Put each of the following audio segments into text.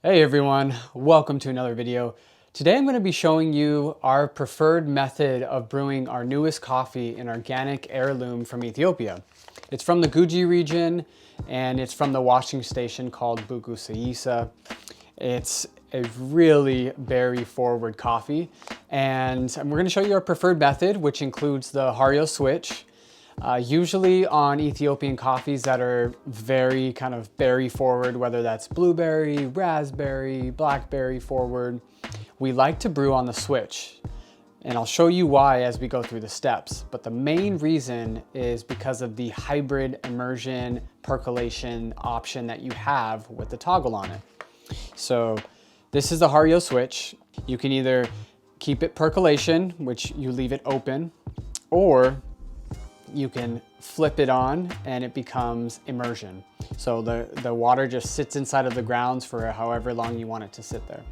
Hey everyone, welcome to another video. Today I'm going to be showing you our preferred method of brewing our newest coffee in organic heirloom from Ethiopia. It's from the Guji region and it's from the washing station called Buku Sayisa. It's a really berry forward coffee and we're going to show you our preferred method, which includes the Hario Switch. Usually on Ethiopian coffees that are very kind of berry forward, whether that's blueberry, raspberry, blackberry forward, we like to brew on the switch. And I'll show you why as we go through the steps. But the main reason is because of the hybrid immersion percolation option that you have with the toggle on it. So this is the Hario Switch. You can either keep it percolation, which you leave it open, or you can flip it on and it becomes immersion. So the water just sits inside of the grounds for however long you want it to sit there.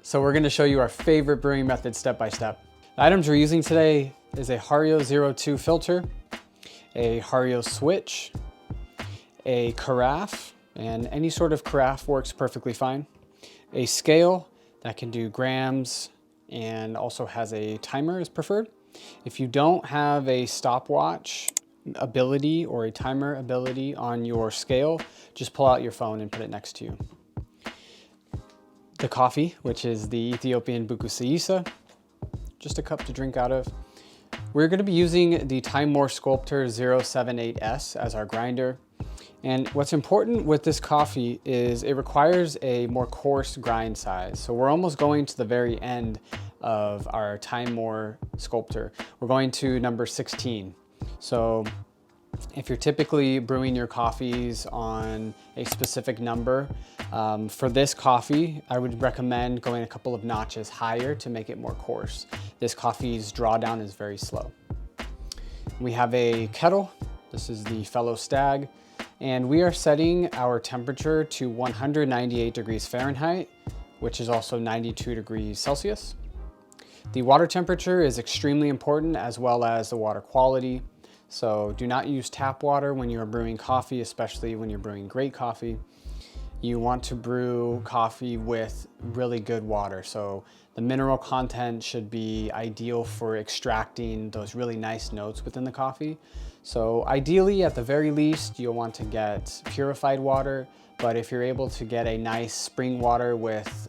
So we're gonna show you our favorite brewing method step by step. The items we're using today is a Hario 02 filter, a Hario Switch, a carafe, and any sort of carafe works perfectly fine, a scale that can do grams and also has a timer is preferred. If you don't have a stopwatch ability or a timer ability on your scale, just pull out your phone and put it next to you. The coffee, which is the Ethiopian Buku Sayisa, just a cup to drink out of. We're going to be using the Timemore Sculptor 078S as our grinder. And what's important with this coffee is it requires a more coarse grind size. So we're almost going to the very end of our Timemore Sculptor. We're going to number 16. So if you're typically brewing your coffees on a specific number, for this coffee, I would recommend going a couple of notches higher to make it more coarse. This coffee's drawdown is very slow. We have a kettle. This is the fellow Stagg. And we are setting our temperature to 198 degrees Fahrenheit, which is also 92 degrees Celsius. The water temperature is extremely important, as well as the water quality. So do not use tap water when you are brewing coffee, especially when you're brewing great coffee. You want to brew coffee with really good water. So the mineral content should be ideal for extracting those really nice notes within the coffee. So ideally, at the very least, you'll want to get purified water, but if you're able to get a nice spring water with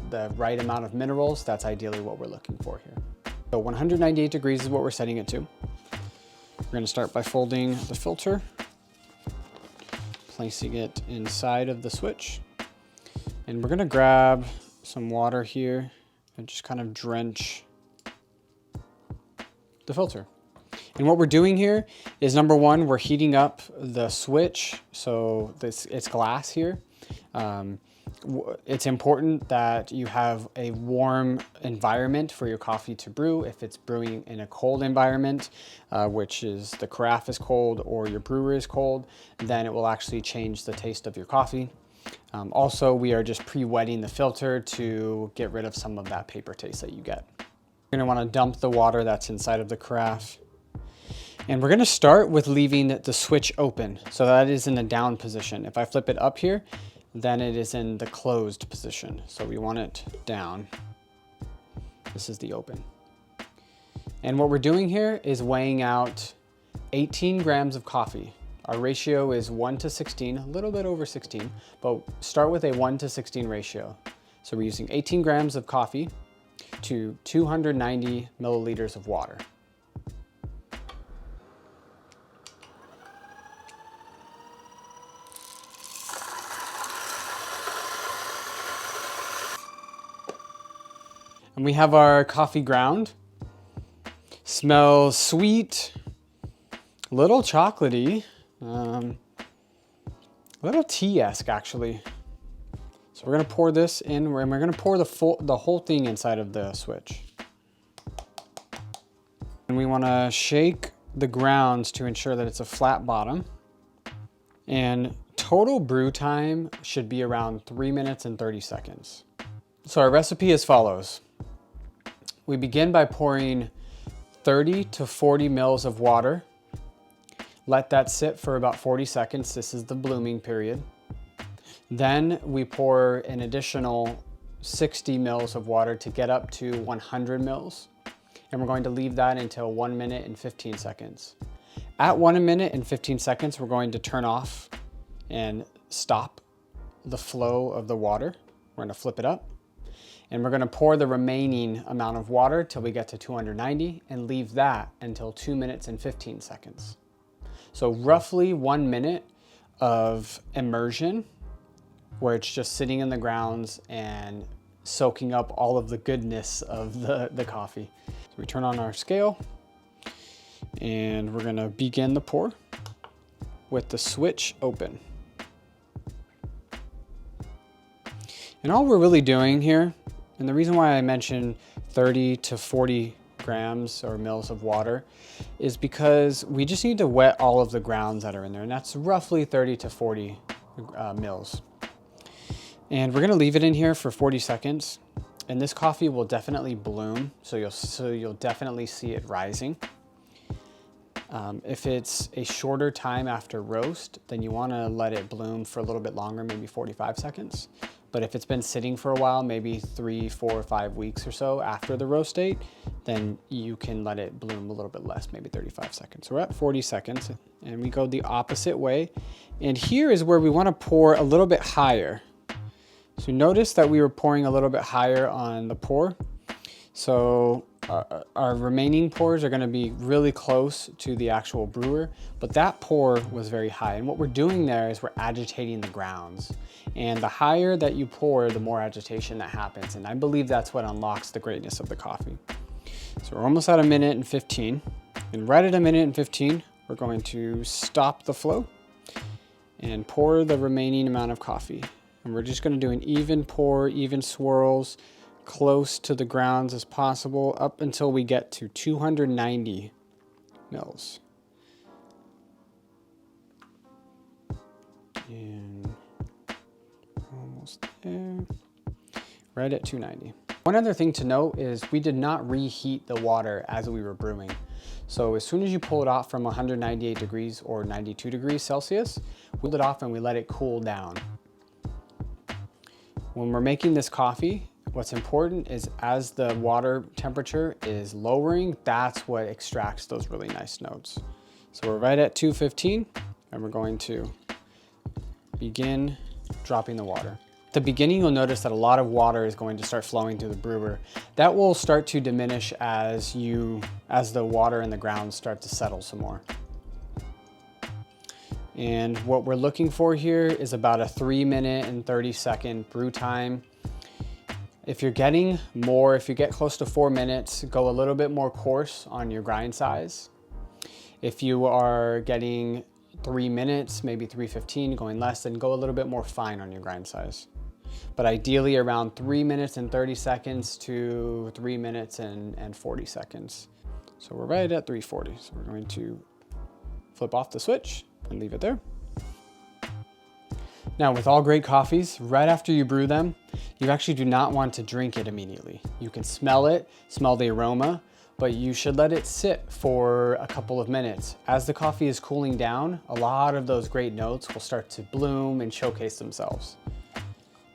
the right amount of minerals, that's ideally what we're looking for here. So 198 degrees is what we're setting it to. We're going to start by folding the filter, placing it inside of the switch, and we're going to grab some water here and just kind of drench the filter. And what we're doing here is, number one, we're heating up the switch. So it's glass here. It's important that you have a warm environment for your coffee to brew. If it's brewing in a cold environment, which is the carafe is cold or your brewer is cold, then it will actually change the taste of your coffee. Also, we are just pre-wetting the filter to get rid of some of that paper taste that you get. You're gonna wanna dump the water that's inside of the carafe. And we're gonna start with leaving the switch open. So that is in the down position. If I flip it up here, then it is in the closed position. So we want it down. This is the open. And what we're doing here is weighing out 18 grams of coffee. Our ratio is 1 to 16, a little bit over 16, but start with a 1 to 16 ratio. So we're using 18 grams of coffee to 290 milliliters of water. And we have our coffee ground. Smells sweet, a little chocolatey, a little tea-esque actually. So we're gonna pour this in, and we're gonna pour the whole thing inside of the switch. And we wanna shake the grounds to ensure that it's a flat bottom. And total brew time should be around 3 minutes and 30 seconds. So our recipe is as follows. We begin by pouring 30 to 40 mils of water. Let that sit for about 40 seconds. This is the blooming period. Then we pour an additional 60 mils of water to get up to 100 mils. And we're going to leave that until 1 minute and 15 seconds. At 1 minute and 15 seconds, we're going to turn off and stop the flow of the water. We're going to flip it up. And we're going to pour the remaining amount of water till we get to 290 and leave that until 2 minutes and 15 seconds. So roughly 1 minute of immersion where it's just sitting in the grounds and soaking up all of the goodness of the coffee. So we turn on our scale and we're going to begin the pour with the switch open. And all we're really doing here, and the reason why I mentioned 30 to 40 grams or mils of water is because we just need to wet all of the grounds that are in there, and that's roughly 30 to 40 mils. And we're gonna leave it in here for 40 seconds, and this coffee will definitely bloom, so you'll definitely see it rising. If it's a shorter time after roast, then you wanna let it bloom for a little bit longer, maybe 45 seconds. But if it's been sitting for a while, maybe 3, 4, 5 weeks or so after the roast date, then you can let it bloom a little bit less, maybe 35 seconds. So we're at 40 seconds and we go the opposite way. And here is where we want to pour a little bit higher. So notice that we were pouring a little bit higher on the pour. So our remaining pours are going to be really close to the actual brewer, but that pour was very high. And what we're doing there is we're agitating the grounds. And the higher that you pour, the more agitation that happens. And I believe that's what unlocks the greatness of the coffee. So we're almost at 1 minute and 15. And right at 1 minute and 15, we're going to stop the flow and pour the remaining amount of coffee. And we're just going to do an even pour, even swirls, close to the grounds as possible up until we get to 290 mils. And almost there, right at 290. One other thing to note is we did not reheat the water as we were brewing. So as soon as you pull it off from 198 degrees or 92 degrees Celsius, we pulled it off and we let it cool down. When we're making this coffee, what's important is as the water temperature is lowering, that's what extracts those really nice notes. So we're right at 215 and we're going to begin dropping the water. At the beginning, you'll notice that a lot of water is going to start flowing through the brewer. That will start to diminish as the water in the ground start to settle some more. And what we're looking for here is about a 3 minute and 30 second brew time. If you're getting more, if you get close to 4 minutes, go a little bit more coarse on your grind size. If you are getting 3 minutes, maybe 3:15, going less, then go a little bit more fine on your grind size. But ideally around 3 minutes and 30 seconds to 3 minutes and 40 seconds. So we're right at 340. So we're going to flip off the switch and leave it there. Now with all great coffees, right after you brew them, you actually do not want to drink it immediately. You can smell it, smell the aroma, but you should let it sit for a couple of minutes. As the coffee is cooling down, a lot of those great notes will start to bloom and showcase themselves.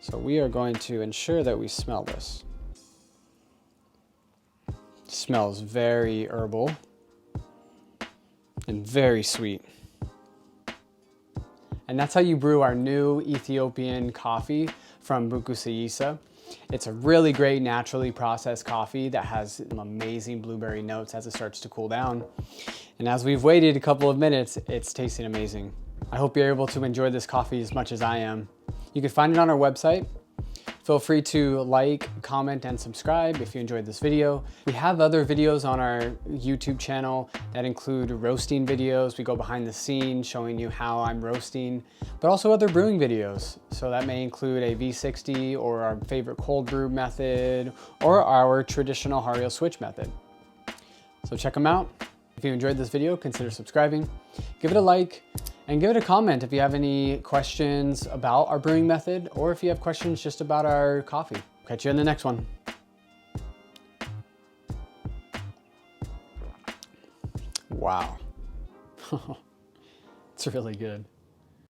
So we are going to ensure that we smell this. It smells very herbal and very sweet. And that's how you brew our new Ethiopian coffee from Buku Sayisa. It's a really great naturally processed coffee that has amazing blueberry notes as it starts to cool down. And as we've waited a couple of minutes, it's tasting amazing. I hope you're able to enjoy this coffee as much as I am. You can find it on our website. Feel free to like, comment, and subscribe if you enjoyed this video. We have other videos on our YouTube channel that include roasting videos. We go behind the scenes showing you how I'm roasting, but also other brewing videos. So that may include a V60 or our favorite cold brew method or our traditional Hario Switch method. So check them out. If you enjoyed this video, consider subscribing, give it a like, and give it a comment if you have any questions about our brewing method or if you have questions just about our coffee. Catch you in the next one. Wow. It's really good.